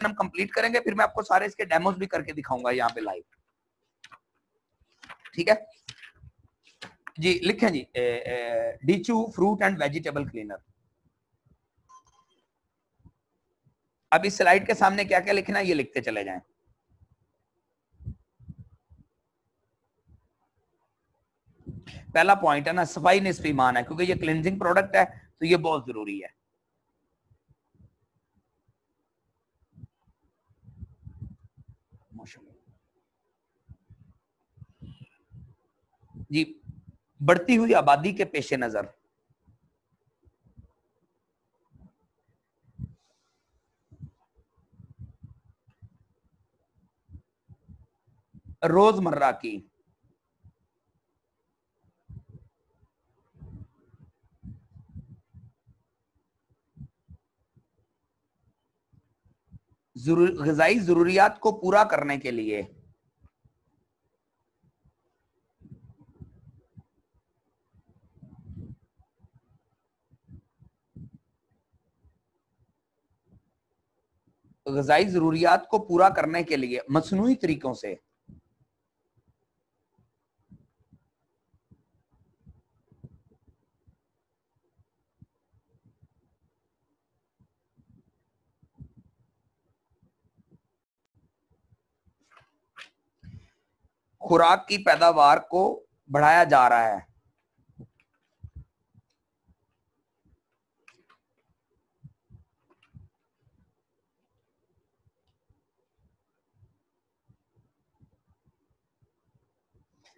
हम कंप्लीट करेंगे, फिर मैं आपको सारे इसके डेमोस भी करके दिखाऊंगा यहाँ पे लाइव। ठीक है जी, लिखें जी डीचू फ्रूट एंड वेजिटेबल क्लीनर। अब इस स्लाइड के सामने क्या क्या लिखना है ये लिखते चले जाएं। पहला पॉइंट है ना, सफाई निस्फ ईमान है, क्योंकि ये क्लींजिंग प्रोडक्ट है तो ये बहुत जरूरी है। जी, बढ़ती हुई आबादी के पेश नजर रोजमर्रा की ग़िज़ाई जरूरियात को पूरा करने के लिए ग़िज़ाई जरूरियात को पूरा करने के लिए मसनूई तरीकों से खुराक की पैदावार को बढ़ाया जा रहा है।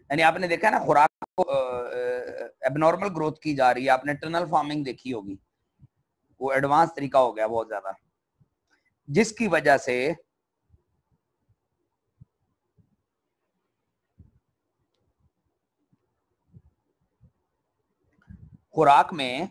यानी आपने देखा है ना, खुराक को एबनॉर्मल ग्रोथ की जा रही है। आपने टनल फार्मिंग देखी होगी, वो एडवांस तरीका हो गया बहुत ज्यादा, जिसकी वजह से खुराक में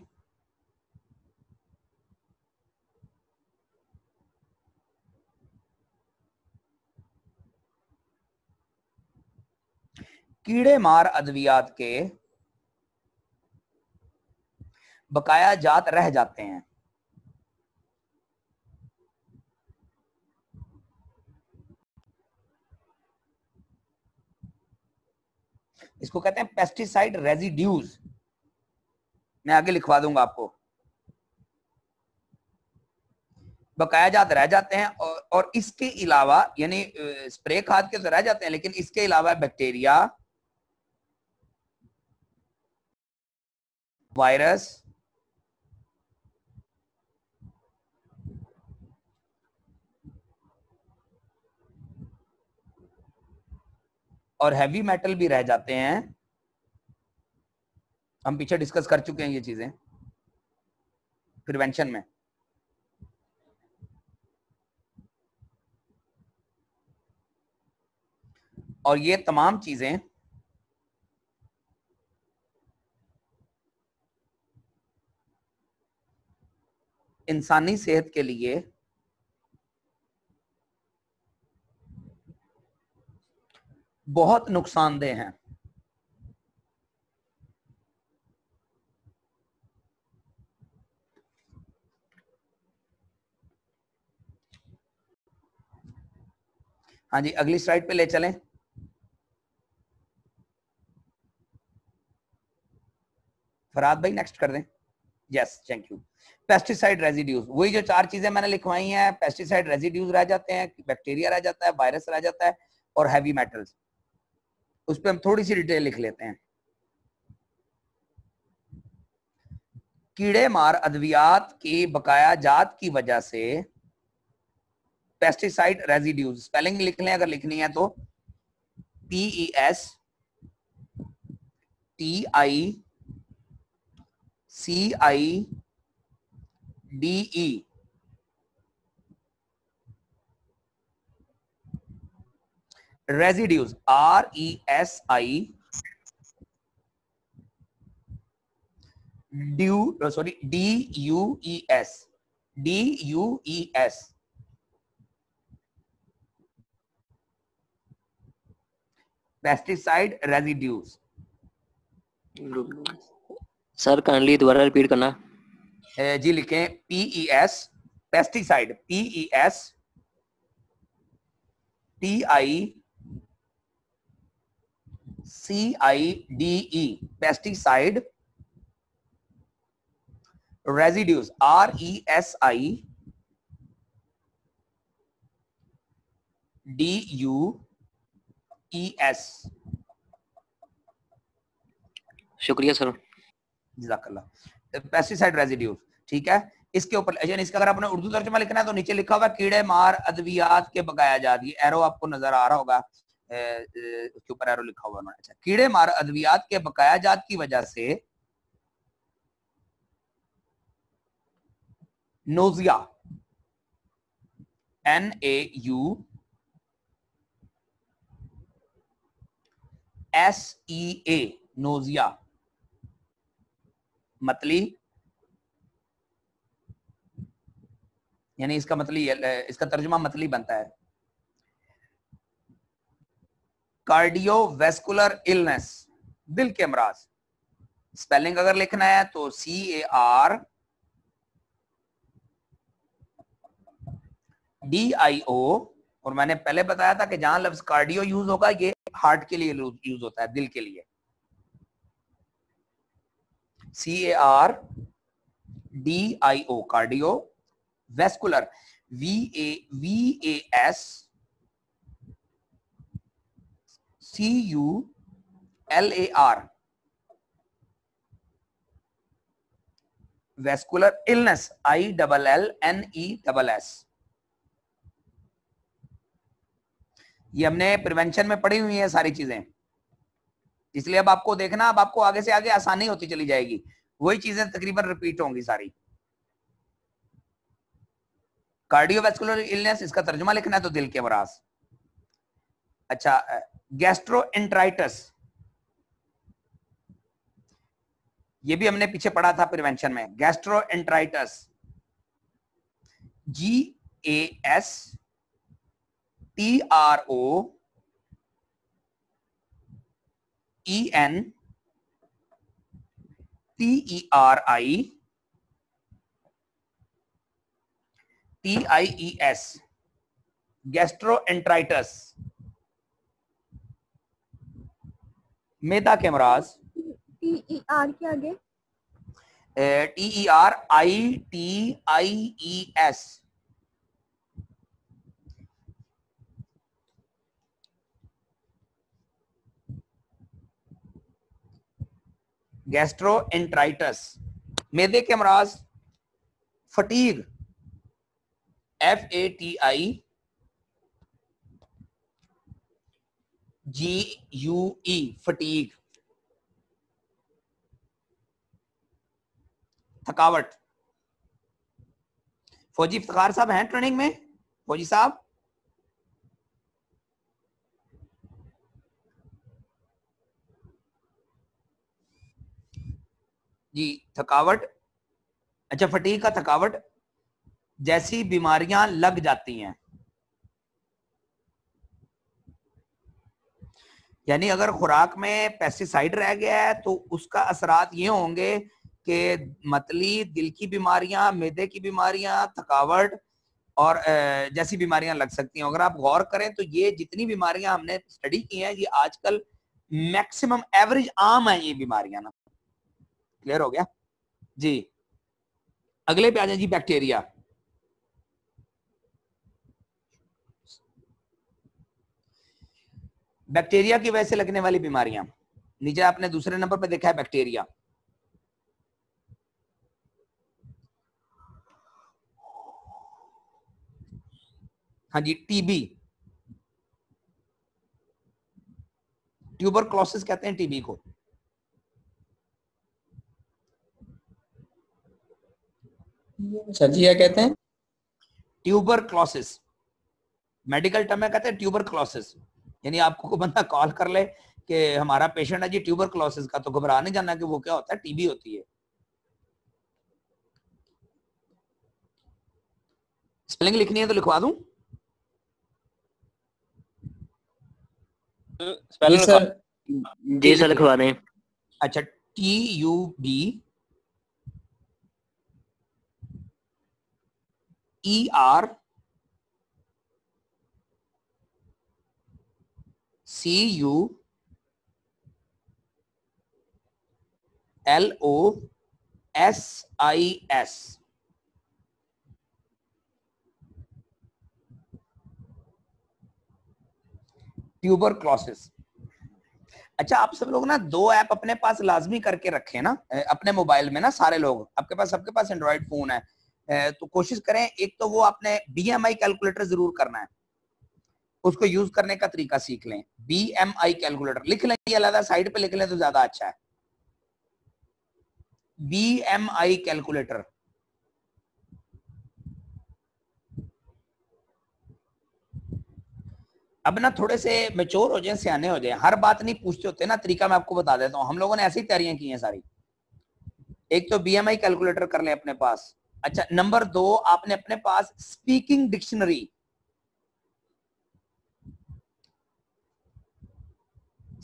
कीड़े मार अद्वियात के बकाया जात रह जाते हैं। इसको कहते हैं पेस्टिसाइड रेजिड्यूज। मैं आगे लिखवा दूंगा आपको। बकाया जात रह जाते हैं और इसके अलावा, यानी स्प्रे खाद के तो रह जाते हैं, लेकिन इसके अलावा बैक्टीरिया, वायरस, और हैवी मेटल भी रह जाते हैं। हम पीछे डिस्कस कर चुके हैं ये चीजें प्रिवेंशन में। और ये तमाम चीजें इंसानी सेहत के लिए बहुत नुकसानदेह हैं। हाँ जी, अगली स्लाइड पे ले चलें। फराद भाई नेक्स्ट कर दें। Yes, thank you. Pesticide residues, वही जो चार चीजें मैंने लिखवाई हैं। पेस्टिसाइड रेजिड्यूज रह जाते हैं, बैक्टीरिया रह जाता है, वायरस रह जाता है, और हैवी मेटल्स। उस पर हम थोड़ी सी डिटेल लिख लेते हैं। कीड़े मार अद्वियात की बकाया जात की वजह से पेस्टिसाइड रेजिड्यूज, स्पेलिंग लिख लें अगर लिखनी है तो, PESTICIDE, residues DUES, pesticide residues. Sir kindly दोबारा रिपीट करना। जी लिखें PES, pesticide, PES TICIDE, pesticide residues, RESIDUES। शुक्रिया सर। जज़ाकल्लाह। पेस्टिसाइड रेजिड्यूज, ठीक है। इसके ऊपर यानी इसका अगर आपने उर्दू तर्जुमा लिखना है तो नीचे लिखा हुआ कीड़े मार अद्वियात के बकाया जात, ये एरो आपको नजर आ रहा होगा, उसके ऊपर एरो लिखा हुआ है। अच्छा, कीड़े मार अद्वियात के बकाया जात की वजह से नोजिया, NAUSEA, नोजिया, मतली, यानी इसका मतलब, इसका तर्जुमा मतली बनता है। कार्डियोवैस्कुलर इलनेस, दिल के अमराज, स्पेलिंग अगर लिखना है तो CARDIO, और मैंने पहले बताया था कि जहां लफ्ज कार्डियो यूज होगा ये हार्ट के लिए यूज होता है, दिल के लिए। CARDIO, cardio, vascular, VASCULAR, vascular illness, ILLNESS। ये हमने प्रिवेंशन में पढ़ी हुई है सारी चीजें, इसलिए अब आपको देखना, अब आपको आगे से आगे आसानी होती चली जाएगी, वही चीजें तकरीबन रिपीट होंगी सारी। कार्डियोवैस्कुलर इलनेस, इसका तर्जुमा लिखना है तो दिल के अमराज। अच्छा, गैस्ट्रोएंटराइटिस, ये भी हमने पीछे पढ़ा था प्रिवेंशन में। गैस्ट्रोएंटराइटिस, GASTROENTERITIS, गैस्ट्रोएंटराइटिस, मैदा के अमराज। TER के आगे TERITIES, गैस्ट्रोएंटराइटिस, मैदे के अमराज। फटीग, FATIGUE, फटीग, थकावट। फौजी इफ्तिखार साहब हैं ट्रेनिंग में? फौजी साहब, जी, थकावट। अच्छा, फटीग का थकावट जैसी बीमारियां लग जाती हैं, यानी अगर खुराक में पेस्टिसाइड रह गया है तो उसका असरात ये होंगे कि मतली, दिल की बीमारियां, मैदे की बीमारियां, थकावट और जैसी बीमारियां लग सकती हैं। अगर आप गौर करें तो ये जितनी बीमारियां हमने स्टडी की हैं, ये आजकल मैक्सिमम एवरेज आम है ये बीमारियां ना। क्लियर हो गया जी? अगले पे आ जाए जी, बैक्टीरिया। बैक्टीरिया की वजह से लगने वाली बीमारियां, नीचे आपने दूसरे नंबर पे देखा है बैक्टीरिया। हाँ जी, टीबी, ट्यूबरक्लोसिस कहते हैं टीबी को। सर जी क्या कहते हैं? ट्यूबरक्लोसिस, मेडिकल टर्म में कहते हैं ट्यूबरक्लोसिस, यानी आपको कोई बंदा कॉल कर ले कि हमारा पेशेंट है जी ट्यूबरक्लोसिस का, तो घबरा नहीं जाना कि वो क्या होता है, टीबी होती है। स्पेलिंग लिखनी है तो लिखवा दूं? जी सर। जी सर, लिखवा दें। अच्छा, TUBER CULOSIS। ट्यूबरक्लोसिस। अच्छा, आप सब लोग ना 2 ऐप अपने पास लाजमी करके रखें ना अपने मोबाइल में ना, सारे लोग आपके पास, सबके पास एंड्रॉइड फोन है, तो कोशिश करें एक तो वो आपने BMI कैलकुलेटर जरूर करना है, उसको यूज करने का तरीका सीख लें। BMI कैलकुलेटर लिख लें, ये अलग साइड पे लिख लें तो ज्यादा अच्छा है। BMI calculator. अब ना थोड़े से मेच्योर हो जाए, सियाने हो जाए, हर बात नहीं पूछते होते ना, तरीका मैं आपको बता देता हूँ। हम लोगों ने ऐसी तैयारियां की हैं सारी। एक तो BMI कैलकुलेटर कर लें अपने पास। अच्छा, नंबर 2, आपने अपने पास स्पीकिंग डिक्शनरी,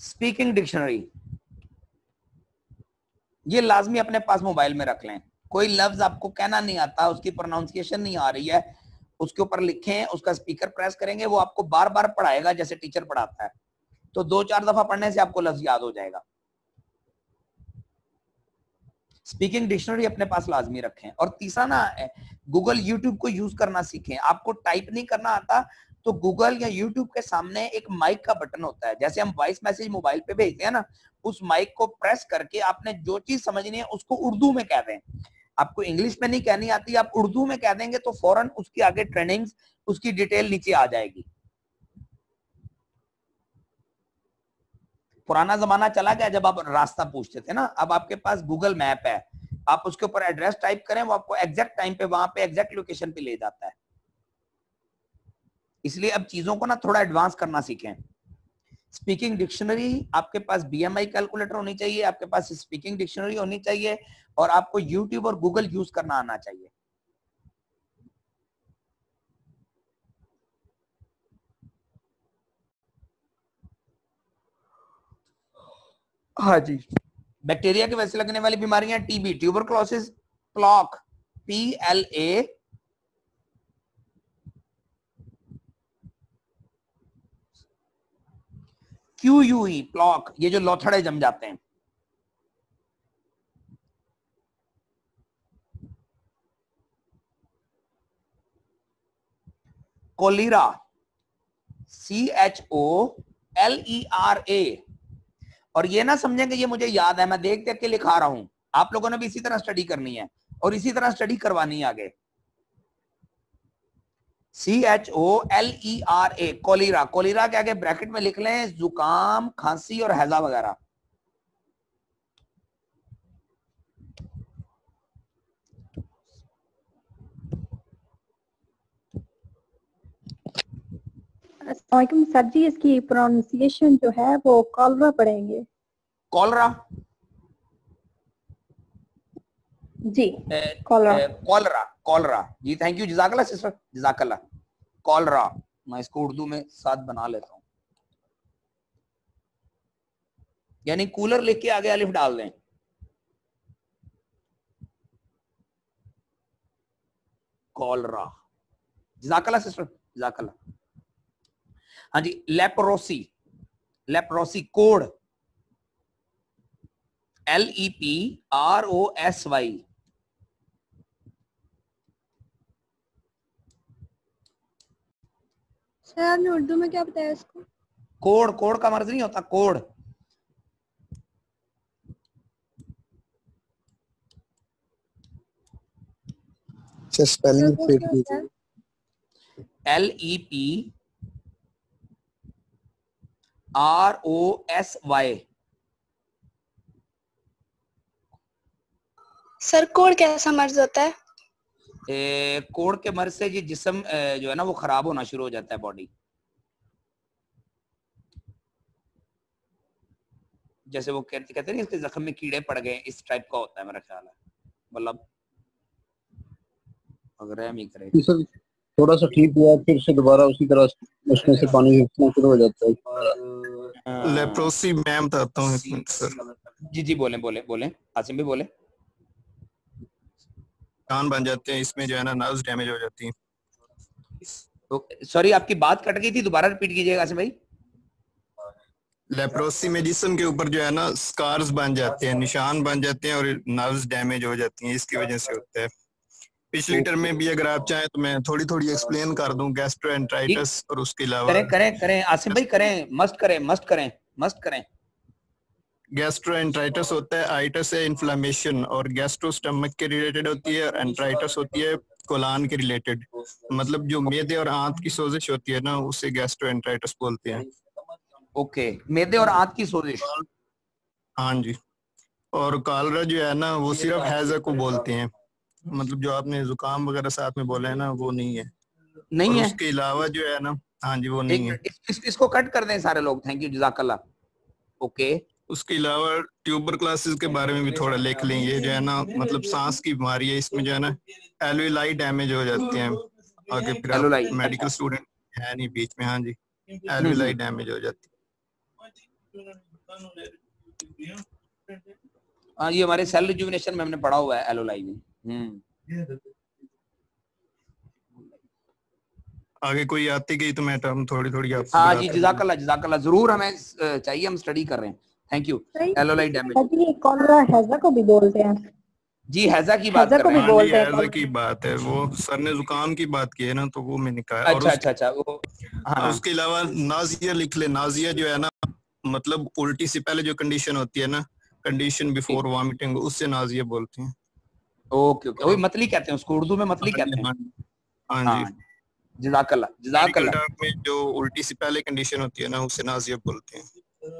स्पीकिंग डिक्शनरी ये लाजमी अपने पास मोबाइल में रख लें। कोई लफ्ज आपको कहना नहीं आता, उसकी प्रोनाउंसिएशन नहीं आ रही है, उसके ऊपर लिखें, उसका स्पीकर प्रेस करेंगे, वो आपको बार बार पढ़ाएगा जैसे टीचर पढ़ाता है, तो 2-4 दफा पढ़ने से आपको लफ्ज याद हो जाएगा। स्पीकिंग डिक्शनरी अपने पास लाजमी रखें। और तीसरा ना, गूगल यूट्यूब को यूज करना सीखें। आपको टाइप नहीं करना आता तो गूगल या यूट्यूब के सामने एक माइक का बटन होता है, जैसे हम वॉइस मैसेज मोबाइल पे भेजते हैं ना, उस माइक को प्रेस करके आपने जो चीज समझनी है उसको उर्दू में कह दें। आपको इंग्लिश में नहीं कहनी आती, आप उर्दू में कह देंगे तो फौरन उसकी आगे ट्रेनिंग, उसकी डिटेल नीचे आ जाएगी। पुराना जमाना चला गया जब आप रास्ता पूछते थे ना, अब आपके पास गूगल मैप है, आप उसके ऊपर एड्रेस टाइप करें, वो आपको एग्जैक्ट टाइम पे वहां पे एग्जैक्ट लोकेशन पे ले जाता है। इसलिए अब चीजों को ना थोड़ा एडवांस करना सीखें। स्पीकिंग डिक्शनरी, आपके पास BMI कैलकुलेटर होनी चाहिए, आपके पास स्पीकिंग डिक्शनरी होनी चाहिए, और आपको यूट्यूब और गूगल यूज करना आना चाहिए। हाँ जी। बैक्टीरिया की वजह से लगने वाली बीमारियां, TB, ट्यूबरक्लोसिस, प्लॉक, PLA, QUE, प्लॉक, ये जो लोथड़े जम जाते हैं। Cholera, CHOLERA। और ये ना समझेंगे ये मुझे याद है, मैं देख देख के लिखा रहा हूं, आप लोगों ने भी इसी तरह स्टडी करनी है और इसी तरह स्टडी करवानी है आगे। CHOLERA, cholera. कोलेरा के आगे ब्रैकेट में लिख लें जुकाम, खांसी और हैजा वगैरह। अस्सलामुअलैकुम सर जी, इसकी प्रोनाउंसिएशन जो है वो कॉलरा पढ़ेंगे। कॉलरा जी, कॉलरा। कॉलरा, कॉलरा जी, थैंक यू, जज़ाकल्लाह सिस्टर, जज़ाकल्लाह। कॉलरा, मैं इसको उर्दू में साथ बना लेता हूं, यानी कूलर लिख के आगे अलिफ डाल दें। कॉलरा, जज़ाकल्लाह सिस्टर, जज़ाकल्लाह। हाँ जी, leprosy, leprosy code LEPROSY। Sir आपने उर्दू में क्या बताया इसको? कोड, कोड का मर्ज नहीं होता, कोड। स्पेलिंग रिपीट कीजिए। LEPROSY। सर कोड कैसा मर्ज होता है? कोड के मर्ज से ये जिस्म जो है ना वो खराब होना शुरू हो जाता है, बॉडी। जैसे वो कहते हैं इसके जख्म में कीड़े पड़ गए, इस टाइप का होता है मेरा ख्याल है, मतलब अगर हम ही करें सर थोड़ा सा ठीक हुआ, फिर से दोबारा उसी तरह उसमें से पानी गिरना शुरू हो जाता है। लेप्रोसी मैम बताता हूँ एक मिनट सर। जी जी, बोले बोले बोले, आसिम भी बोले। कान बन जाते हैं, इसमें जो है ना नर्व्स डैमेज हो जाती हैं। सॉरी, आपकी बात कट गई थी, दोबारा रिपीट कीजिएगा आसिम भाई। लेप्रोसी में जिस्म के ऊपर जो है ना स्कार्स बन जाते हैं, निशान बन जाते हैं और नर्व्स डैमेज हो जाती हैं, इसकी वजह से होता है। पिछली टर्म में भी अगर आप चाहें तो मैं थोड़ी थोड़ी एक्सप्लेन कर दूं गैस्ट्रोएंटराइटिस और उसके अलावा। करें करें करें आसिम भाई, करें, मस्ट करें। गैस्ट्रोएंटराइटिस होता है, आइटिस है इन्फ्लेमेशन, और गैस्ट्रो स्टमक के रिलेटेड होती है, एंटराइटिस होती है कोलान के रिलेटेड, मतलब जो मेदे और आंत की सोजिश होती है ना उसे गैस्ट्रोएंटराइटिस बोलते हैं। ओके, मेदे और आंत की सोजिश। हाँ जी। और कॉलरा जो है ना वो सिर्फ हैजा को बोलते हैं, मतलब जो आपने जुकाम वगैरह साथ में बोला है ना वो नहीं है। नहीं और है उसके अलावा जो है ना, हाँ जी वो नहीं है। इसको कट कर दें सारे लोग, थैंक यू जज़ाकल्लाह। ओके, उसके अलावा ट्यूबर क्लासेस के बारे में भी थोड़ा लिख लें। ये जो है ना मतलब सांस की बीमारी है, इसमें जो है ना एल्वेलाई डैमेज हो जाते हैं। आगे फिर एल्वेलाई, मेडिकल अच्छा। स्टूडेंट है नहीं बीच में, हाँ जी एल्वेलाई डैमेज हो जाती है। हाँ, ये हमारे सेल रिजुविनेशन में हमने पढ़ा हुआ है एलोलाई में। आगे कोई आती गई तो मैं टर्म थोड़ी थोड़ी आपको हाँ जी, जज़ाकल्लाह, जरूर हमें चाहिए, हम स्टडी कर रहे हैं। Thank you. एलोलाई डैमेज सर जी कॉलरा हैजा को भी बोलते हैं। जी, हैजा की बात हैजा कर को रहे भी हैं। बोलते हैं। हैजा की बात है, वो सर ने जुकाम की बात की है ना तो वो मैंने कहा। और अच्छा वो, हाँ। उसके अलावा नाजिया लिख ले। नाजिया जो है ना मतलब उल्टी से पहले जो कंडीशन होती है ना, कंडीशन बिफोर वॉमिटिंग, उससे नाजिया बोलते हैं। ओके, वही मतली कहते हैं उसको, उर्दू में मतली कहते हैं। हाँ जी। जज़ाकल्लाह। में जो उल्टी से पहले कंडीशन होती है ना उसे नाजिया बोलते हैं।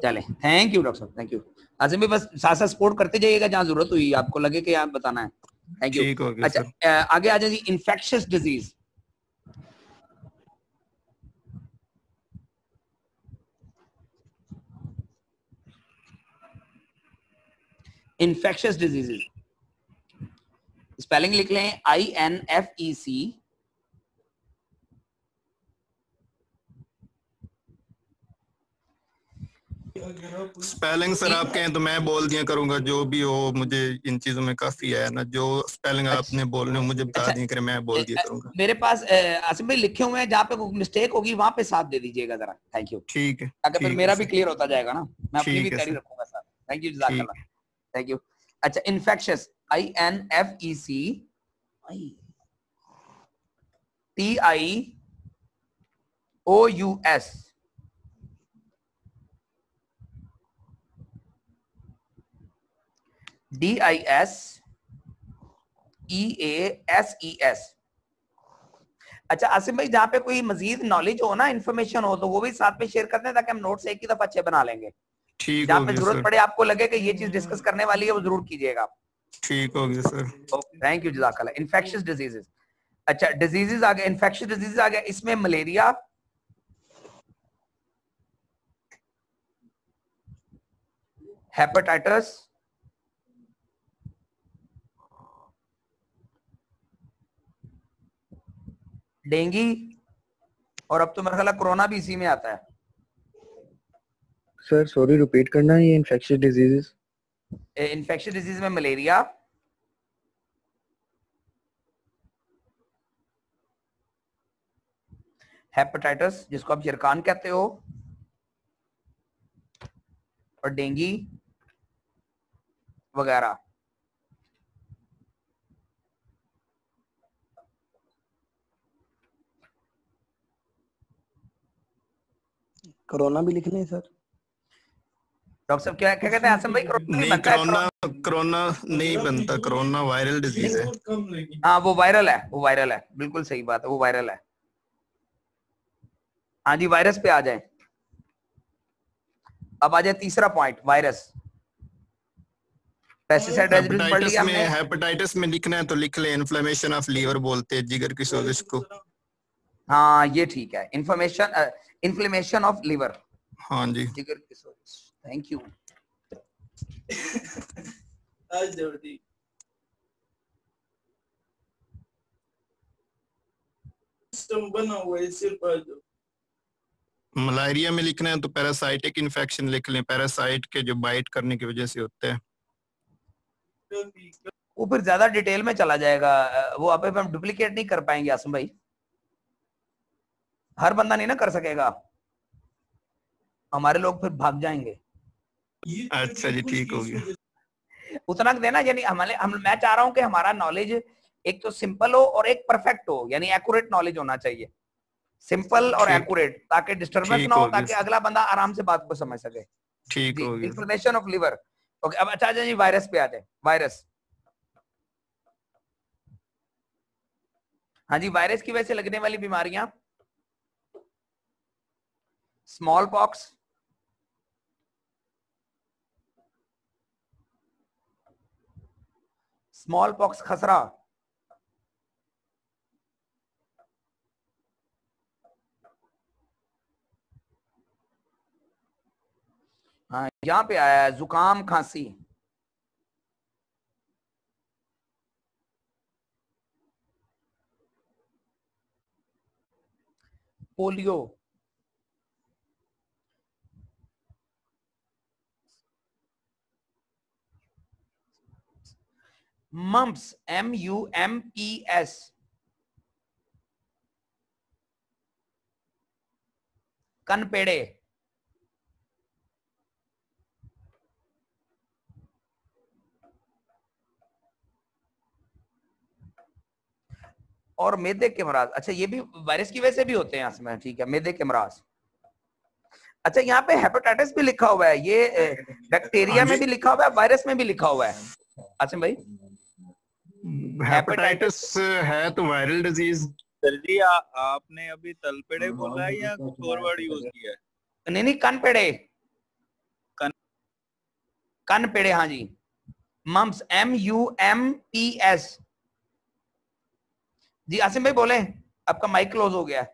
चले, थैंक यू डॉक्टर साहब, थैंक यू। आसिम भाई बस साथ साथ सपोर्ट करते जाइएगा जहाँ जरूरत हुई आपको लगे कि आप बताना है। Thank you. ठीक हो गया। अच्छा, आगे आ जाए infectious disease. Infectious diseases, spelling लिख लें INFEC। स्पेलिंग सर आप कहें तो मैं बोल दिया करूंगा, जो भी हो मुझे इन चीजों में काफी है ना, जो स्पेलिंग आपने बोलने हो मुझे बता दिया करें, मैं बोल दिया करूंगा। मेरे पास आसिम भाई लिखे हुए हैं, जहाँ पे मिस्टेक होगी वहां पे साथ दे दीजिएगा जरा। Thank you. ठीक है, ताकि फिर मेरा भी क्लियर होता जाएगा ना, मैं अपनी भी ठीक है तैयारी सर। रखूंगा साथ। थैंक यू जज़ाकल्लाह, थैंक यू। अच्छा, इन्फेक्शियस INFEC TIOUS, DISEASES। अच्छा आसिम भाई, जहाँ पे कोई मजीद नॉलेज हो ना, इन्फॉर्मेशन हो, तो वो भी साथ में शेयर करते हैं ताकि हम नोट्स एक ही दफा अच्छे बना लेंगे। ठीक जहाँ हो पे गया जरूरत सर। पड़े, आपको लगे कि ये चीज डिस्कस करने वाली है, वो जरूर कीजिएगा। ठीक हो गया सर। थैंक यू जज़ाकल्लाह। इन्फेक्शियस डिजीजेस, अच्छा डिजीजेस आ गए, इन्फेक्शियस डिजीजेस आ गया। इसमें मलेरिया, हेपेटाइटिस, डेंगू, और अब तो मेरा ख्याल है कोरोना भी इसी में आता है। सर सॉरी रिपीट करना है ये इन्फेक्शियस डिजीजेस। इन्फेक्शियस डिजीज में मलेरिया, हेपेटाइटिस जिसको आप जिरकान कहते हो, और डेंगू वगैरह। कोरोना भी लिखने हैं सर। डॉक्टर साहब क्या क्या कहते हैं आसम भाई? कोरोना नहीं नहीं, बनता है। कोरोना नहीं बनता, कोरोना वायरल डिजीज है। हाँ वो वायरल है, वो वायरल है, बिल्कुल सही बात है, वो वायरल है। हाँ जी, वायरस पे आ जाए। अब आ जाए तीसरा पॉइंट, वायरस। पेस्टिसाइड रेजिड्यूज पढ़ लिया हमने। हेपेटाइटिस में लिखना है तो लिख ले, इन्फ्लेमेशन ऑफ लीवर बोलते हैं जिगर की सोजिश को। हाँ ये ठीक है, इन्फ्लेमेशन ऑफ लिवर। हाँ जी। जिगर की सोजिश, थैंक यू। मलेरिया में लिखना है तो पैरासाइटिक इन्फेक्शन लिख लें, पैरासाइट के जो बाइट करने की वजह से होता है। वो फिर ज्यादा डिटेल में चला जाएगा, वो आप हम डुप्लीकेट नहीं कर पाएंगे आसम भाई, हर बंदा नहीं ना कर सकेगा। हमारे लोग फिर भाग जाएंगे। अच्छा जी, ठीक हो गया। उतना देना, यानी मैं चाह रहा हूं कि हमारा नॉलेज एक तो सिंपल हो और एक परफेक्ट हो, यानी एक्यूरेट नॉलेज होना चाहिए, सिंपल और ठीक। एक्यूरेट, ताकि डिस्टर्बेंस ठीक ना हो, हो गया। ताकि अगला बंदा आराम से बात को समझ सके। ठीक जी, हो गया। Inflammation of liver. ओके, अब अच्छा जी वायरस पे आ जाए। वायरस, हाँ जी, वायरस की वजह से लगने वाली बीमारियां, स्मॉल पॉक्स, स्मॉल पॉक्स खसरा, हाँ यहाँ पे आया है जुकाम खांसी, पोलियो, मम्प्स, MUMPS, कनपेड़े, और मैदे के मराज। अच्छा, ये भी वायरस की वजह से भी होते हैं इसमें, ठीक है, मैदे के मराज। अच्छा, यहाँ पे हेपेटाइटिस भी लिखा हुआ है, ये बैक्टीरिया में भी लिखा हुआ है, वायरस में भी लिखा हुआ है। आसिम भाई, हेपेटाइटिस है तो वायरल डिजीज। सर जी आपने अभी तलपेड़े बोला है या कुछ और वर्ड यूज किया है? नहीं, कनपेड़े, कनपेड़े, हाँ जी, मम्प्स, MUMPS। जी आसिम भाई बोले, आपका माइक क्लोज हो गया।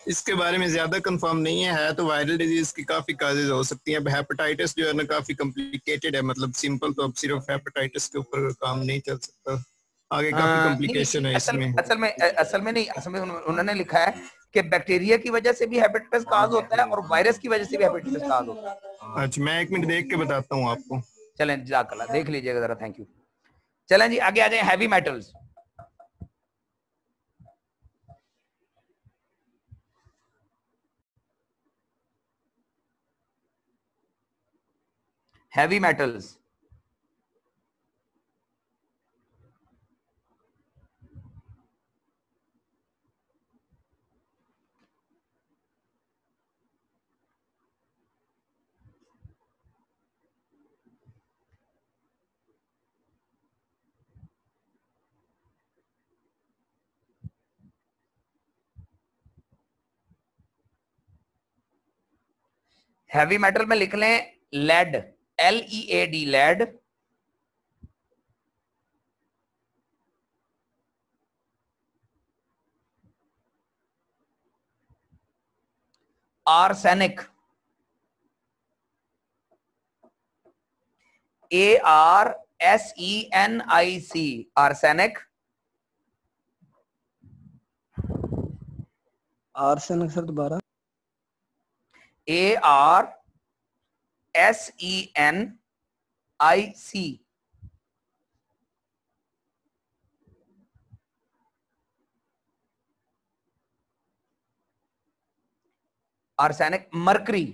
इसके बारे में ज्यादा कंफर्म नहीं है तो वायरल डिजीज की काफी काजेज हो सकती हैं। हेपेटाइटिस जो है ना काफी कॉम्प्लिकेटेड है, मतलब सिंपल तो अब सिर्फ हेपेटाइटिस के ऊपर काम नहीं चल सकता, आगे काफी कॉम्प्लिकेशन है इसमें। असल में नहीं, असल में उन्होंने लिखा है कि बैक्टीरिया की वजह से भी हेपेटाइटिस काज होता है और वायरस की वजह से भी हेपेटाइटिस काज होता है। अच्छा, मैं 1 मिनट देख के बताता हूँ आपको। चलें, जज़ाकल्लाह, देख लीजिएगा जरा, थैंक यू। चलें जी, आगे आ जाए। Heavy metals, heavy metals, heavy metal में लिख लें lead, LEAD, lead, arsenic, ARSENIC, arsenic, arsenic sir दोबारा। ARSENIC, arsenic. मरकरी,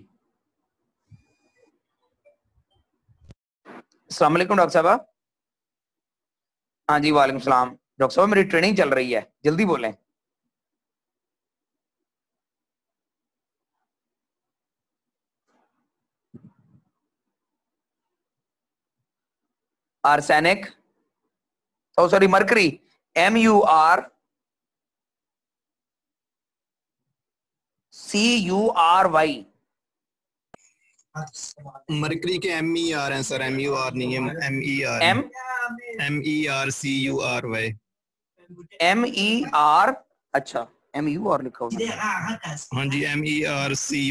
अस्सलाम वालेकुम डॉक्टर साहब। हाँ जी, वालेकुम सलाम डॉक्टर साहब, मेरी ट्रेनिंग चल रही है, जल्दी बोलें। आर्सेनिक, ओ सॉरी, मरकरी, MURCURY, मरकरी के MER हैं सर, MUR नहीं है, MER, MERCURY, MER, अच्छा MUR लिखा हुआ है। हाँ जी, MERCURY,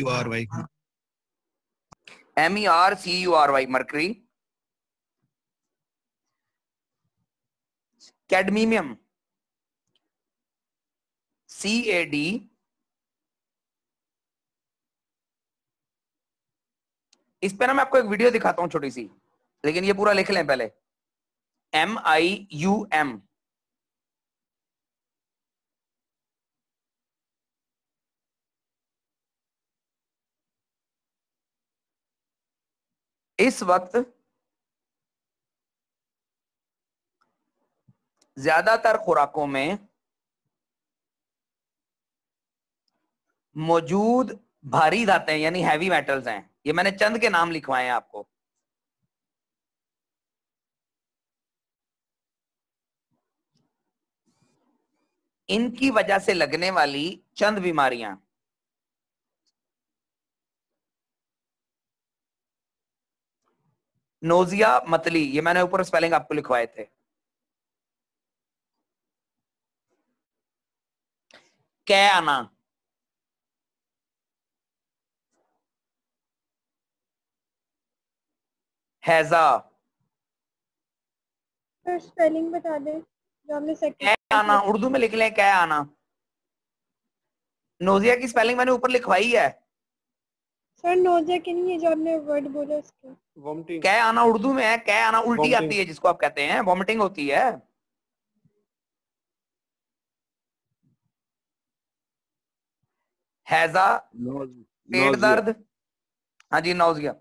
MERCURY, mercury. Cadmium, CAD, इस पे ना मैं आपको एक वीडियो दिखाता हूं छोटी सी, लेकिन ये पूरा लिख लें पहले। MIUM, इस वक्त ज्यादातर खुराकों में मौजूद भारी धातें यानी हैवी मेटल्स हैं। ये मैंने चंद के नाम लिखवाए हैं आपको। इनकी वजह से लगने वाली चंद बीमारियां, नोजिया, मतली, ये मैंने ऊपर स्पेलिंग आपको लिखवाए थे। कै आना, हैजा, सर स्पेलिंग बता दें जो हमने कै सेकंड आना, उर्दू में लिख लें कै आना। नोजिया की स्पेलिंग मैंने ऊपर लिखवाई है। सर नोजिया के नहीं, ये जो आपने वर्ड बोला उसके वॉमिटिंग, कै आना उर्दू में है, कै आना उल्टी आती है जिसको आप कहते हैं, वॉमिटिंग होती है। हैजा, पेट दर्द, हाँ जी नौजिया,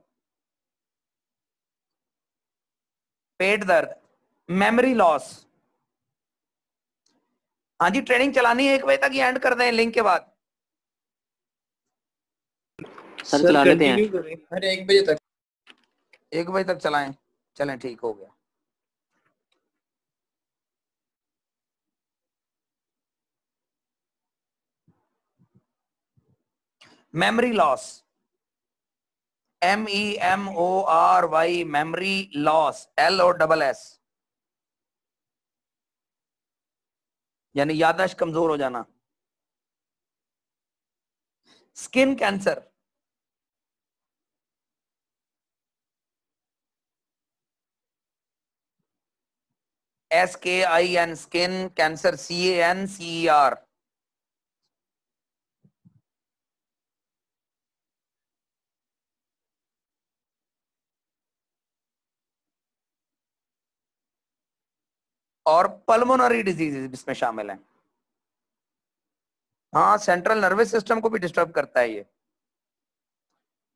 पेट दर्द, मेमोरी लॉस। हाँ जी ट्रेनिंग चलानी है 1 बजे तक, ये एंड कर दें लिंक के बाद। सर चला लेते हैं। कंटिन्यू करें। अरे 1 बजे तक 1 बजे तक चलाएं। चलें ठीक हो गया। Memory loss, MEMORY, memory loss, LOSS, यानी याददाश्त कमजोर हो जाना। Skin cancer, SKIN, skin cancer, CANCER। और पल्मोनरी डिजीजेस इसमें शामिल हैं। हाँ सेंट्रल नर्वस सिस्टम को भी डिस्टर्ब करता है ये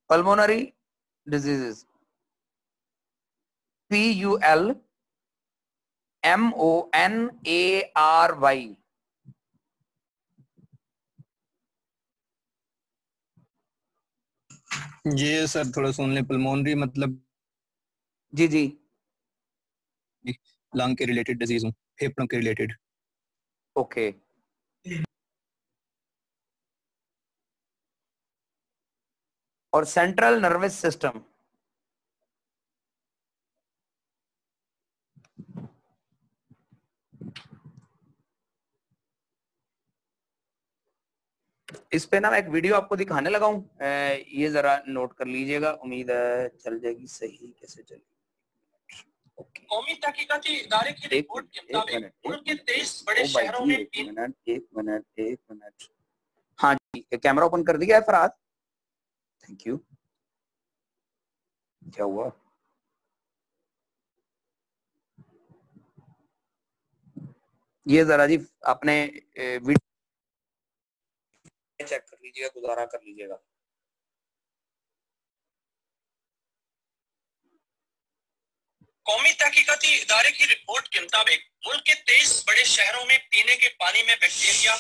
पल्मोनरी डिजीजेस। PULMONARY। ये सर थोड़ा सुन ले, पल्मोनरी मतलब जी जी लंग के रिलेटेड डिजीज हूँ, फेफड़ों के रिलेटेड। ओके। और सेंट्रल नर्वस सिस्टम, इस पे ना मैं एक वीडियो आपको दिखाने लगा हूं, ये जरा नोट कर लीजिएगा, उम्मीद है चल जाएगी। सही कैसे चलेगी? कौमी तहकीकाती इदारे की रिपोर्ट के मुताबिक मुल्क के 23 बड़े शहरों में एक मिनट। हाँ जी कैमरा ओपन कर दिया है फरहाद, थैंक यू। क्या हुआ? ये जरा जी आपने वीडियो चेक कर लीजिएगा, गुजारा कर लीजिएगा। कौमी तहकीकाती इदारे की रिपोर्ट के मुताबिक मुल्क के 23 बड़े शहरों में पीने के पानी में bacteria,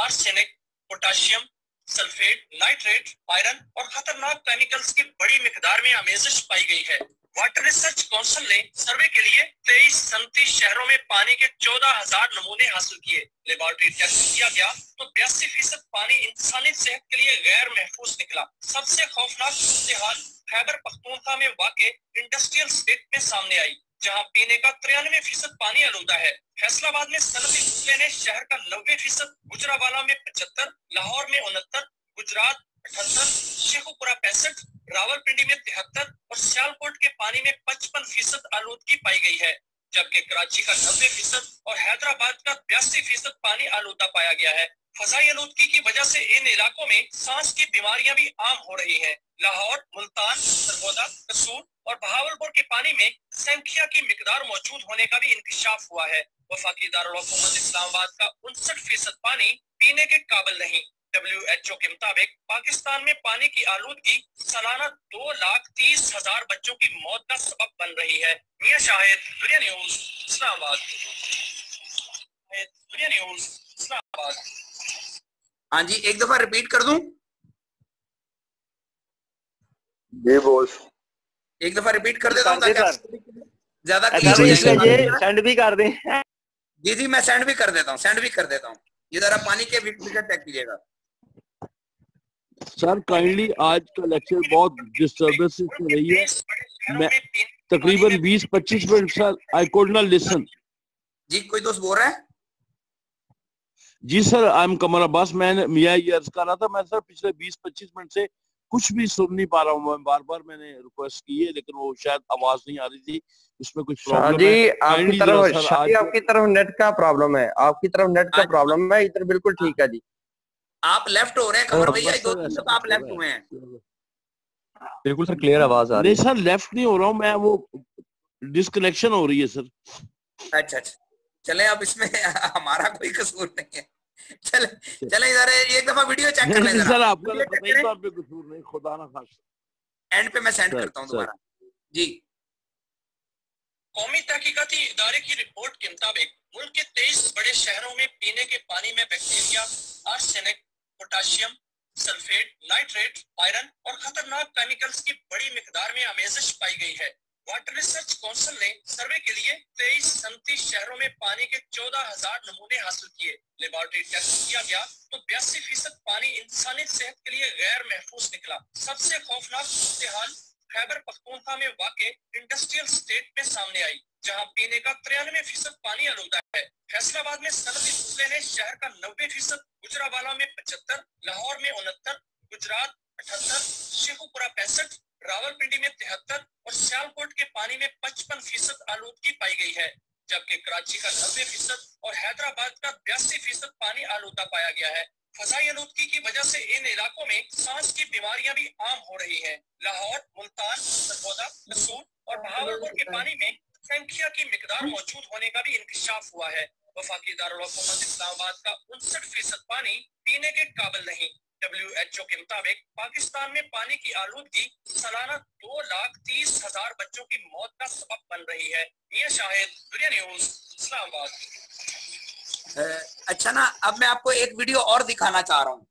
arsenic, potassium, sulphate, nitrate, iron और खतरनाक केमिकल्स की बड़ी मिकदार में आमेजिश पाई गई है। वाटर रिसर्च काउंसिल ने सर्वे के लिए 23 सनती शहरों में पानी के 14,000 नमूने हासिल किए। लेबोरेटरी टेस्ट किया गया तो 82% पानी इंसानी सेहत के लिए गैर महफूज निकला। सबसे खौफनाक सूरत हाल खैबर पख्तूनख्वा में वाक़े इंडस्ट्रियल स्टेट में सामने आई, जहां पीने का 93% पानी आलूदा है। फैसलाबाद में सनती फसले ने शहर का 90%, गुजरावाला में 75, लाहौर में 69, गुजरात 78, शेखुपुरा 65, रावलपिंडी में 73 और सियालकोट के पानी में 55% आलूदगी पाई गई है, जबकि कराची का 90% और हैदराबाद का 82% पानी आलूदा पाया गया है। फजाई आलूदगी की वजह से इन इलाकों में सांस की बीमारियां भी आम हो रही हैं। लाहौर, मुल्तान, सरगोदा, कसूर और बहावलपुर के पानी में संख्या की मिकदार मौजूद होने का भी इंकशाफ हुआ है। वफाकी दारुल हुकूमत इस्लामाबाद का 59% पानी पीने के काबिल नहीं। WHO के मुताबिक पाकिस्तान में पानी की आलूदगी सालाना 2,30,000 बच्चों की मौत का सबब बन रही है। मियां शाहिद, दुनिया न्यूज, इस्लामाबाद। दुनिया न्यूज, इस्लामाबाद। हाँ जी, एक दफा रिपीट कर दूं? जी बॉस। एक दफा रिपीट कर देता हूँ ताकि ज्यादा सेंड भी कर दें। जी मैं सेंड भी कर देता हूँ। ये जरा पानी के फिगर चेक कीजिएगा। सर काइंडली आज का लेक्चर बहुत डिस्टर्बेंस हो रही है, मैं तकरीबन 20-25 minute sir I could not listen. जी कोई दोस्त बोल रहा है? जी sir I am Qamar Abbas. मैं मियां ये अर्ज कर रहा था, मैं सर पिछले 20-25 मिनट से कुछ भी सुन नहीं पा रहा हूँ। बार बार मैंने रिक्वेस्ट की है लेकिन वो शायद आवाज नहीं आ रही थी, उसमें कुछ प्रॉब्लम जी है। आपकी तरफ नेट का प्रॉब्लम है, आपकी तरफ नेट का प्रॉब्लम है, इधर बिल्कुल ठीक है जी। आप लेफ्ट हो रहे हैं कमर भैया, दो तीन तक आप लेफ्ट हुए हैं। बिल्कुल सर क्लियर आवाज आ रही है। नहीं सर लेफ्ट नहीं हो रहा हूँ मैं, वो डिस्कनेक्शन हो रही है सर। अच्छा चले, अब इसमें हमारा कोई कसूर नहीं है। चले इधर एक दफा वीडियो चेक कर लें सर। आपका कतई तौर पे कसूर नहीं, खुदा ना खास्ता। एंड पे मैं सेंड करता हूँ दोबारा जी। कौमी तहकीकाती इदारे की रिपोर्ट के मुताबिक मुल्क के 23 बड़े शहरों में पीने के पानी में bacteria, arsenic, potassium sulphate, nitrate, iron और खतरनाक केमिकल्स की बड़ी मिकदार में आमेजिश पाई गई है। वाटर रिसर्च काउंसिल ने सर्वे के लिए 23 सनती शहरों में पानी के 14,000 नमूने हासिल किए। लेबोरेटरी टेस्ट किया गया तो 82% पानी इंसानी सेहत के लिए गैर महफूज निकला। सबसे खौफनाक सूरत-ए-हाल खैबर पख्तूनख्वा में वाक़े इंडस्ट्रियल स्टेट में सामने आई, जहां पीने का 93% पानी आलूदा है। फैसलाबाद में सनती फसले ने शहर का 90%, गुजरावाला में 75%, लाहौर में 69%, गुजरात 78%, शेखुपुरा 65%, रावलपिंडी में 73% और सियालकोट के पानी में 55% आलूदगी पाई गई है, जबकि कराची का 90% और हैदराबाद का 82% पानी आलूदा पाया गया है। फजाई आलूदगी की वजह से इन इलाकों में सांस की बीमारियां भी आम हो रही हैं। लाहौर, मुल्तान, सरगोदा, कसूर और बहावलपुर के पानी में संख्या की मिकदार मौजूद होने का भी इंकशाफ हुआ है। वफाकी दारुल हुकूमत इस्लामाबाद का 59% पानी पीने के काबिल नहीं। WHO के मुताबिक पाकिस्तान में पानी की आलूदगी सालाना 2,30,000 बच्चों की मौत का सबब बन रही है। मियां शाहिद, दुनिया न्यूज, इस्लामाबाद। अच्छा ना, अब मैं आपको एक वीडियो और दिखाना चाह रहा हूँ।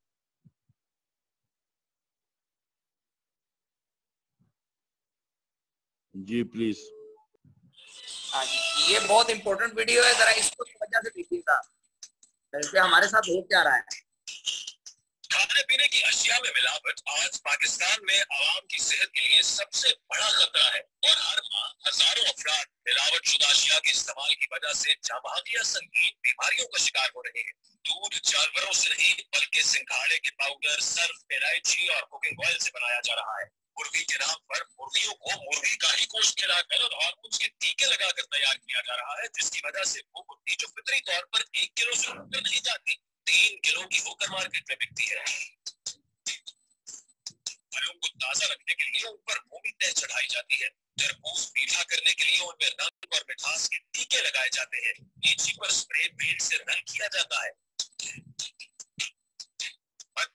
जी प्लीज। हाँ जी, ये बहुत इंपॉर्टेंट वीडियो है, जरा इसको वजह से देखिएगा वैसे हमारे साथ हो क्या रहा है। खाने पीने की अशिया में मिलावट आज पाकिस्तान में आवाम की सेहत के लिए सबसे बड़ा खतरा है और हर माह हजारों अफराद मिलावट शुदा अशिया के इस्तेमाल की वजह से जाबाज या संगीन बीमारियों का शिकार हो रहे हैं। दूध जानवरों से नहीं बल्कि सिंघाड़े के पाउडर, सर्फ, इलायची और कुकिंग ऑयल से बनाया जा रहा है। मुर्गी के नाम पर मुर्गियों को मुर्गी का ही गोश्त खिलाकर और उसके टीके लगाकर तैयार किया जा रहा है, जिसकी वजह से वो मुर्गी जो फितरी तौर पर 1 किलो से ऊपर नहीं जाती 3 किलो की होकर मार्केट में बिकती है। फलों को ताजा रखने के लिए उन पर मोमी तह चढ़ाई जाती है। तरबूज मीठा करने के लिए उनमें रंग और मिठास के टीके लगाए जाते हैं। लीची पर स्प्रे पेंट से रंग किया जाता है।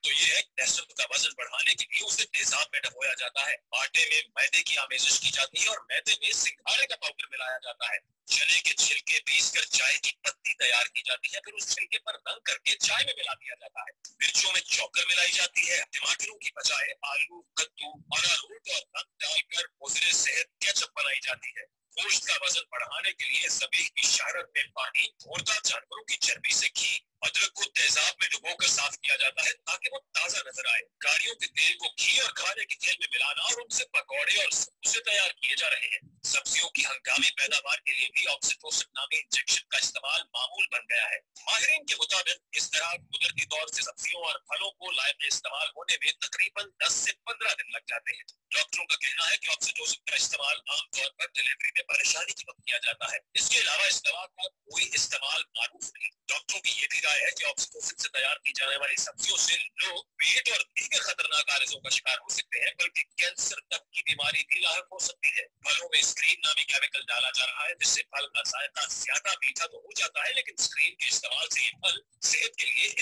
तो ये है नेशनल का वजन बढ़ाने के लिए उसे तेजाब में डबोया जाता है। आटे में मैदे की आमेजिश की जाती है और मैदे में सिंघाड़े का पाउडर मिलाया जाता है। चने के छिलके पीस कर चाय की पत्ती तैयार की जाती है, फिर उस छिलके पर रंग करके चाय में मिला दिया जाता है। मिर्चों में चौकर मिलाई जाती है। टमाटरों की बजाय आलू, कद्दू, अरारोट और रंग डालकर मुज़रे सेहत केचप बनाई जाती है। गोश्त का वजन बढ़ाने के लिए ज़बीह की शहरत में पानी, मुर्दा जानवरों की चर्बी से घी, अदरक को तेजाब में डुबोकर साफ किया जाता है ताकि वो ताजा नजर आए। गाड़ियों के तेल को घी और खाने के तेल में मिलाना और उनसे पकौड़े और समोसे तैयार किए जा रहे हैं। सब्जियों की हंगामी पैदावार के लिए भी ऑक्सीटोसिन नामी इंजेक्शन का इस्तेमाल मामूल बन गया है। माहिरीन के मुताबिक इस तरह कुदरती तौर से सब्जियों और फलों को लायक इस्तेमाल होने में तकरीबन 10 से 15 दिन लग जाते हैं। डॉक्टरों का कहना है कि ऑक्सीटोसिन का इस्तेमाल आमतौर पर डिलीवरी में परेशानी के वक्त किया जाता है। इसके अलावा इस दवा का कोई इस्तेमाल मारूफ नहीं। डॉक्टर डॉक्टरों की ये भी राय है कि ऑक्सीटोसिन से तैयार की जाने वाली सब्जियों से लोग पेट और दीगर खतरनाक आरिज़ों का शिकार हो सकते हैं, बल्कि कैंसर तक की बीमारी भी लायक हो सकती है। फलों में स्क्रीन नामी केमिकल डाला जा रहा है, जिससे फल का जायका ज्यादा मीठा तो हो जाता है, लेकिन स्क्रीन के इस्तेमाल से ये फल सेहत के लिए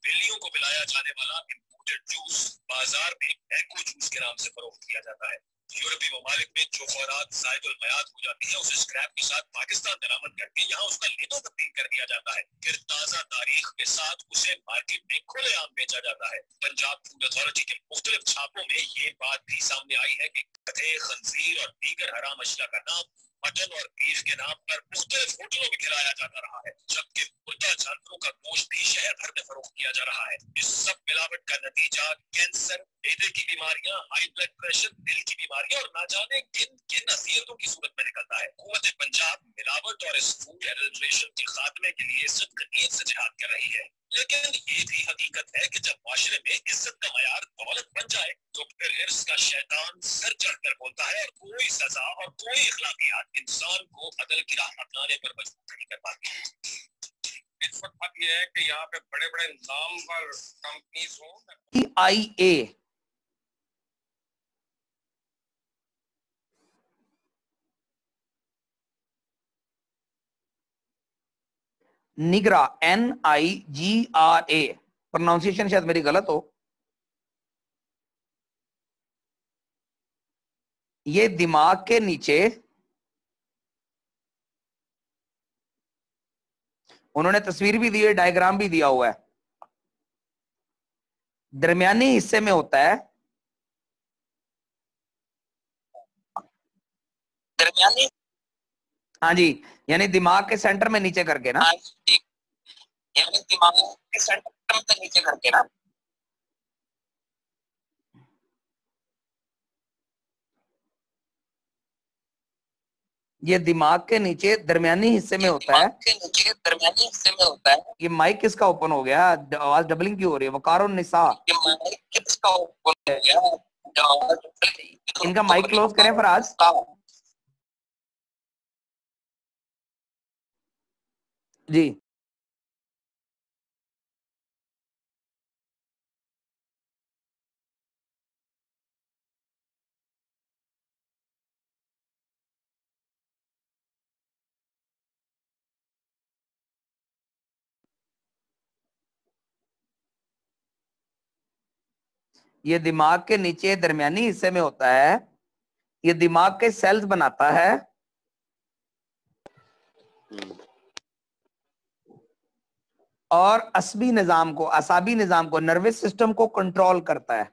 बिल्लियों को पिलाया जाने वाला इम्पोर्टेड जूस बाजार में मैंगो जूस के नाम से फरोख्त किया जाता है। यूरोपीय ममालिक में जो खुराक जायदुल मयाद हो जाती है, उसे स्क्रैप के साथ पाकिस्तान दरामद करके यहाँ उसका लेबल तब्दील कर दिया जाता है, फिर ताजा तारीख के साथ उसे मार्केट में खुलेआम बेचा जाता है। पंजाब फूड अथॉरिटी के मुख्तलिफ छापों में ये बात भी सामने आई है कि गधे, खंजीर और दीगर हराम अशिया का नाम मटन और बीफ के नाम पर मुख्तलिफ होटलों में खिलाया जाता रहा है, जबकि मुर्दा जानवरों का गोश्त भी शहर भर में फरोख्त किया जा रहा है। इस सब मिलावट का नतीजा कैंसर, हृदय की बीमारियां, हाई ब्लड प्रेशर, दिल की बीमारियां और ना जाने किन किन असीयतों की सूरत में निकलता है। हुकूमत पंजाब मिलावट और इस फूड एडल्ट्रेशन के खात्मे के लिए सिद्दीक़ से जिहाद कर रही है, लेकिन ये भी हकीकत है कि जब माशरे में इज्जत का मयार दौलत बन जाए तो फिर हिर्स का शैतान सर चढ़कर बोलता है और कोई सजा और कोई इखलाकियात इंसान को अदल की राह अपनाने पर मजबूर नहीं कर पाती। इस वक्त बात यह है कि यहाँ पे बड़े बड़े नामवर कंपनीज हो EIA निगरा NIGRA, प्रोनाउंसिएशन शायद मेरी गलत हो। ये दिमाग के नीचे उन्होंने तस्वीर भी दी है, डायग्राम भी दिया हुआ है, दरमियानी हिस्से में होता है, दरमियानी, हाँ जी, यानी दिमाग के सेंटर में नीचे करके ना, यानी दिमाग के सेंटर में नीचे करके ना, ये दिमाग के नीचे दरमियानी हिस्से में होता है, के नीचे दरमियानी हिस्से में होता है। ये माइक किसका ओपन हो गया? आवाज डबलिंग क्यों हो रही है? वकारुन निसा, ये माइक किसका ओपन हो गया? इनका माइक क्लोज करें फराज। जी ये दिमाग के नीचे दरमियानी हिस्से में होता है, ये दिमाग के सेल्स बनाता है और असबी निजाम को, असाबी निजाम को, नर्वस सिस्टम को कंट्रोल करता है।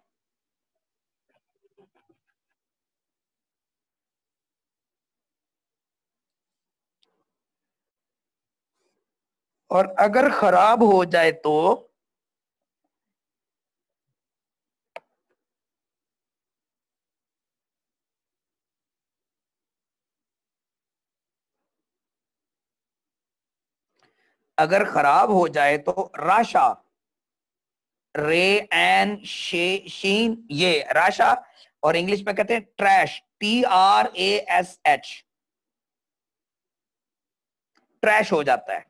और अगर खराब हो जाए तो अगर खराब हो जाए तो राशा, रे एन शीन, ये राशा, और इंग्लिश में कहते हैं ट्रैश, TRASH, ट्रैश हो जाता है।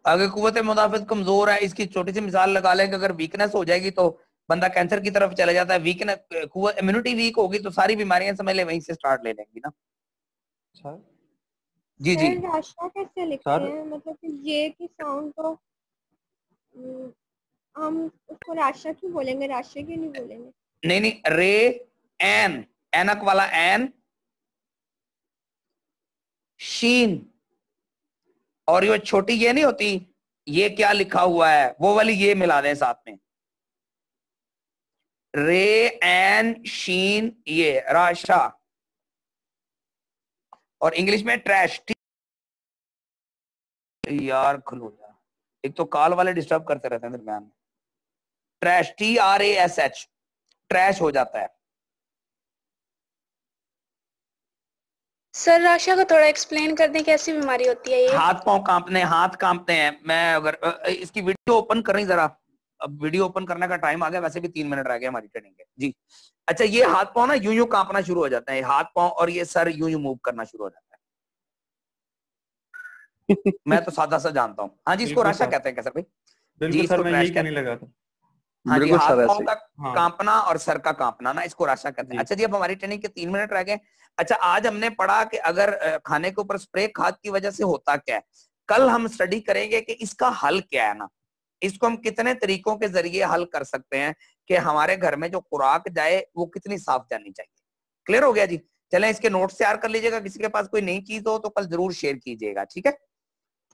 अगर कुव्वत मुदाफित कमजोर है, इसकी छोटी सी मिसाल लगा लें कि अगर वीकनेस हो जाएगी तो बंदा कैंसर की तरफ चला जाता है। वीकनेस, इम्यूनिटी वीक होगी तो सारी बीमारियां समझ ले वहीं से स्टार्ट ले लेंगी ना। सर जी जी राशा कैसे लिखते हैं? मतलब कि ये की साउंड को हम उसको राशा क्यों बोलेंगे, राशा क्यों नहीं बोलेंगे? नहीं नहीं, रे एन, एनक वाला एन, शीन, और ये छोटी ये नहीं होती, ये क्या लिखा हुआ है वो वाली ये मिला दें साथ में, रे एन शीन, ये राशा, और इंग्लिश में ट्रैश। यार खुलो यार, एक तो कॉल वाले डिस्टर्ब करते रहते हैं दरम्यान में। ट्रैश, TRASH, ट्रैश हो जाता है। सर राशा को थोड़ा एक्सप्लेन कर दें, कैसी बीमारी होती है ये? हाथ पांव कांपने, हाथ कांपते हैं। मैं अगर इसकी वीडियो ओपन कर रही जरा, अब वीडियो ओपन करने का टाइम आ गया, वैसे भी 3 मिनट रह गए हमारी ट्रेनिंग के जी। अच्छा, ये हाथ पांव ना यूं यूं कांपना शुरू हो जाता है, हाथ पांव और ये सर यूं यूं मूव करना शुरू हो जाता है। मैं तो सादा सा जानता हूँ। हाँ जी, इसको राशा कहते हैं क्या सर भाई? बिल्कुल सर, मैं यही कहने लगा था। हाँ जी, हाथ पांव का हाँ। कांपना और सर का कांपना ना, इसको राशा कहते हैं। अच्छा जी, अब हमारी ट्रेनिंग के 3 मिनट रह गए। अच्छा, आज हमने पढ़ा कि अगर खाने के ऊपर स्प्रे खाद की वजह से होता क्या है। कल हम स्टडी करेंगे कि इसका हल क्या है ना, इसको हम कितने तरीकों के जरिए हल कर सकते हैं कि हमारे घर में जो खुराक जाए वो कितनी साफ जानी चाहिए। क्लियर हो गया जी? चलें, इसके नोट्स तैयार कर लीजिएगा। किसी के पास कोई नई चीज हो तो कल जरूर शेयर कीजिएगा, ठीक है?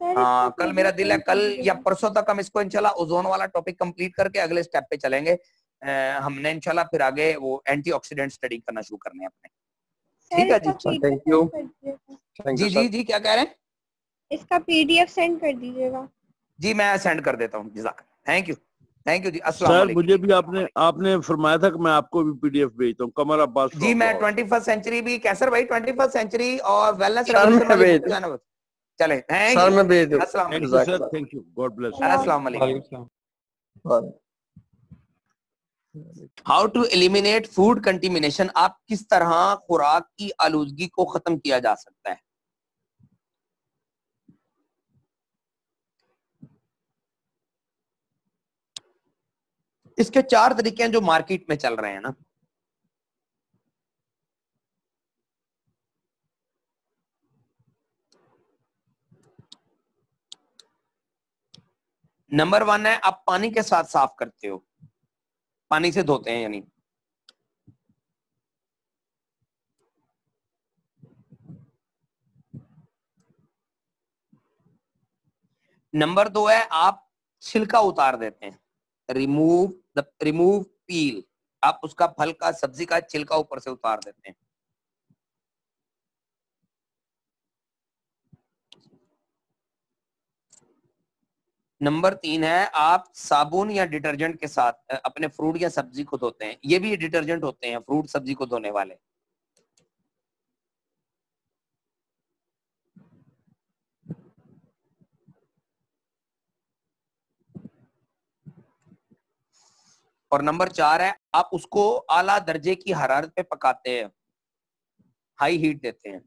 हाँ, कल मेरा दिल है कल या परसों तक हम इसको इंशाल्लाह ओजोन वाला टॉपिक कंप्लीट करके अगले स्टेप पे चलेंगे। हमने इंशाल्लाह फिर आगे वो एंटीऑक्सीडेंट स्टडी करना शुरू करने हैं अपने। ठीक है जी, थैंक यू। जी जी जी, क्या कह रहे हैं? इसका पीडीएफ सेंड कर दीजिएगा। जी, मैं सेंड कर देता हूँ। थैंक यू जी। अस्सलाम सर, वालेकुम। मुझे भी आपने फरमाया था कि मैं आपको भी पीडीएफ भेजता हूँ। कमर अब्बास जी, मैं 21st सेंचुरी भी, कैसर भाई 21st सेंचुरी और वेलनेस सर मैं भेज चले। सर मैं भेज दूं। अस्सलाम sir, thank you, God bless. अस्सलाम वालेकुम। How to eliminate food contamination, आप किस तरह खुराक की आलूदगी को खत्म किया जा सकता है। इसके 4 तरीके हैं जो मार्केट में चल रहे हैं ना। नंबर 1 है, आप पानी के साथ साफ करते हो, पानी से धोते हैं यानी। नंबर 2 है, आप छिलका उतार देते हैं, रिमूव पील, आप उसका फल का सब्जी का छिलका ऊपर से उतार देते हैं। नंबर 3 है, आप साबुन या डिटर्जेंट के साथ अपने फ्रूट या सब्जी को धोते हैं। ये भी डिटर्जेंट होते हैं फ्रूट सब्जी को धोने वाले। और नंबर 4 है, आप उसको आला दर्जे की हरारत पे पकाते हैं, हाई हीट देते हैं।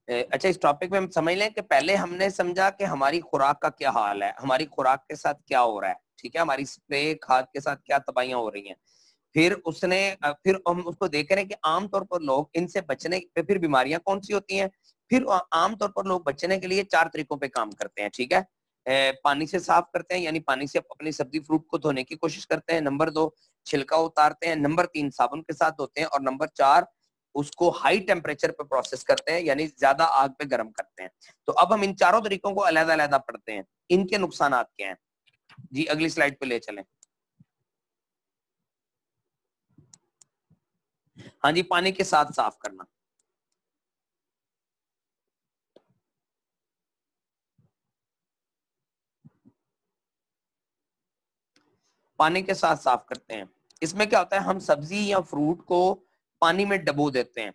अच्छा, इस टॉपिक में हम समझ लें कि पहले हमने समझा कि हमारी खुराक का क्या हाल है, हमारी खुराक के साथ क्या हो रहा है, ठीक है, हमारी स्प्रे खाद के साथ क्या तबाहियां हो रही हैं। फिर हम उसको देख रहे हैं कि आमतौर पर लोग इनसे बचने पे, फिर बीमारियां कौन सी होती हैं। फिर आमतौर पर लोग बचने के लिए 4 तरीकों पे काम करते हैं, ठीक है। पानी से साफ करते हैं, यानी पानी से अपनी सब्जी फ्रूट को धोने की कोशिश करते हैं। नंबर 2, छिलका उतारते हैं। नंबर 3, साबुन के साथ धोते हैं। और नंबर 4, उसको हाई टेम्परेचर पे प्रोसेस करते हैं, यानी ज्यादा आग पे गर्म करते हैं। तो अब हम इन 4 तरीकों को अलग-अलग पढ़ते हैं, इनके नुकसान क्या हैं। जी, अगली स्लाइड पे ले चलें। हाँ जी, पानी के साथ साफ करना। पानी के साथ साफ करते हैं। इसमें क्या होता है, हम सब्जी या फ्रूट को पानी में डबो देते हैं।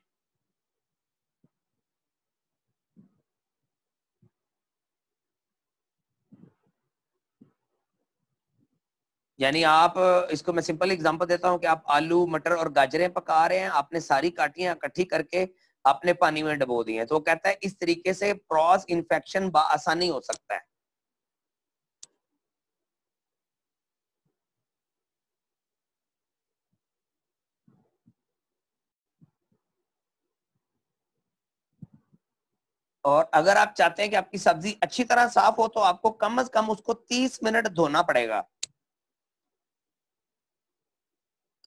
यानी आप, इसको मैं सिंपल एग्जांपल देता हूं कि आप आलू मटर और गाजरें पका रहे हैं, आपने सारी काटियां इकट्ठी करके आपने पानी में डबो दी हैं। तो वो कहता है इस तरीके से क्रॉस इन्फेक्शन आसानी हो सकता है। और अगर आप चाहते हैं कि आपकी सब्जी अच्छी तरह साफ हो तो आपको कम से कम उसको 30 मिनट धोना पड़ेगा।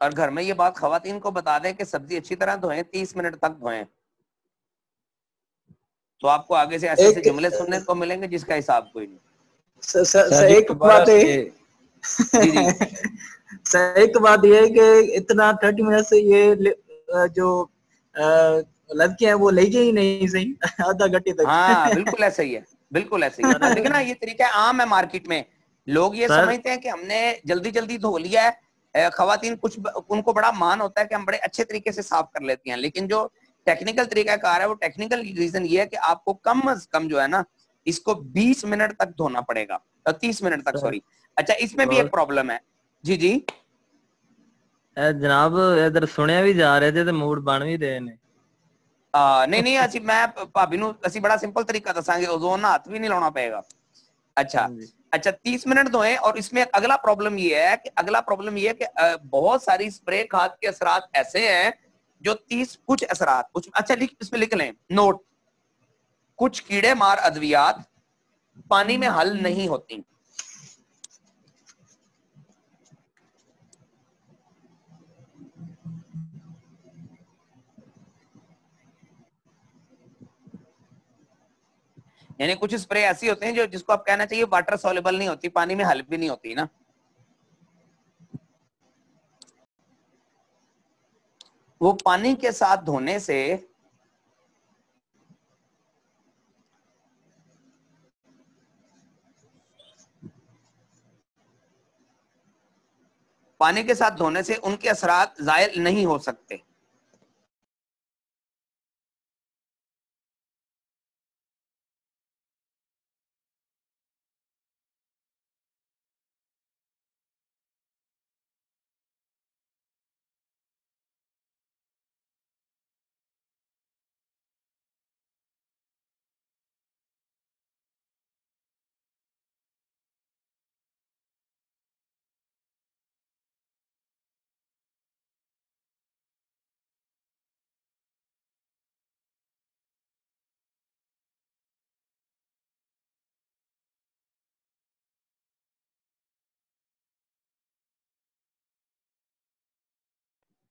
और घर में ये बात खवातीन को बता दें कि सब्जी अच्छी तरह धोएं, 30 मिनट तक धोएं। तो आपको आगे से ऐसे ऐसे जुमले सुनने को मिलेंगे जिसका हिसाब कोई नहीं। एक बात है एक बात ये है कि इतना 30 मिनट से ये जो लड़के हैं वो लेके ही नहीं सही आधा घंटे तक। हाँ, बिल्कुल ऐसा ही है, बिल्कुल ऐसा ही है। लेकिन ना ये तरीका आम है मार्केट में। लोग ये समझते हैं कि हमने जल्दी जल्दी धो लिया है, खवातीन कुछ उनको बड़ा मान होता है कि हम बड़े अच्छे तरीके से साफ कर लेती हैं, लेकिन जो टेक्निकल तरीकाकार है वो टेक्निकल रीजन ये है कि आपको कम अज कम जो है ना इसको 20 मिनट तक धोना पड़ेगा, 30 मिनट तक, सॉरी। अच्छा, इसमें भी एक प्रॉब्लम है जी। जी जनाब, इधर सुनिया भी जा रहे थे तो मूड बन भी रहे ने। नहीं नहीं, ਅਸੀਂ मैं भाभी ਨੂੰ ਅਸੀਂ बड़ा सिंपल तरीका दसांगे, ओजोन हाथ भी नहीं लाना पड़ेगा। अच्छा 30 मिनट धोएं। और इसमें अगला प्रॉब्लम ये है कि बहुत सारी स्प्रे खाद के असरात ऐसे हैं जो 30 कुछ असरात कुछ, अच्छा इसमें लिख लें नोट, कुछ कीड़े मार अद्वियात पानी में हल नहीं होती। यानी कुछ स्प्रे ऐसी होते हैं जो जिसको आप कहना चाहिए वाटर सॉल्युबल नहीं होती, पानी में हल भी नहीं होती ना। वो पानी के साथ धोने से उनके असरात ज़ायल नहीं हो सकते।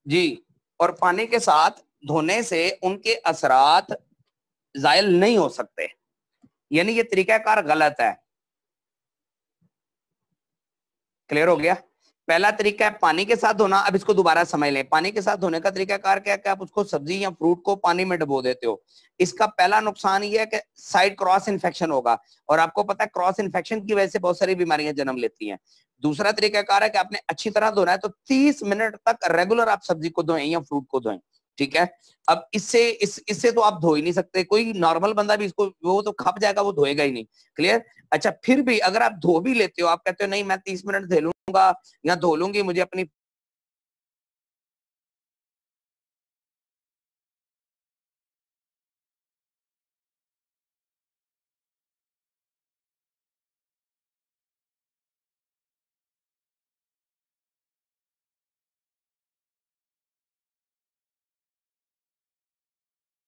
जी, और पानी के साथ धोने से उनके असरात ज़ायल नहीं हो सकते, यानी ये तरीकाकार गलत है। क्लियर हो गया? पहला तरीका है पानी के साथ धोना। अब इसको दोबारा समझ लें। पानी के साथ धोने का तरीकाकार क्या है कि आप उसको सब्जी या फ्रूट को पानी में डुबो देते हो। इसका पहला नुकसान ये है कि साइड क्रॉस इन्फेक्शन होगा, और आपको पता है क्रॉस इन्फेक्शन की वजह से बहुत सारी बीमारियां जन्म लेती हैं। दूसरा तरीकाकार है कि आपने अच्छी तरह धोना है तो 30 मिनट तक रेगुलर आप सब्जी को धोएं या फ्रूट को धोएं, ठीक है। अब इससे तो आप धो ही नहीं सकते, कोई नॉर्मल बंदा भी इसको वो तो खप जाएगा, वो धोएगा ही नहीं। क्लियर? अच्छा, फिर भी अगर आप धो भी लेते हो, आप कहते हो नहीं मैं 30 मिनट धो लूंगा या धो लूंगी, मुझे अपनी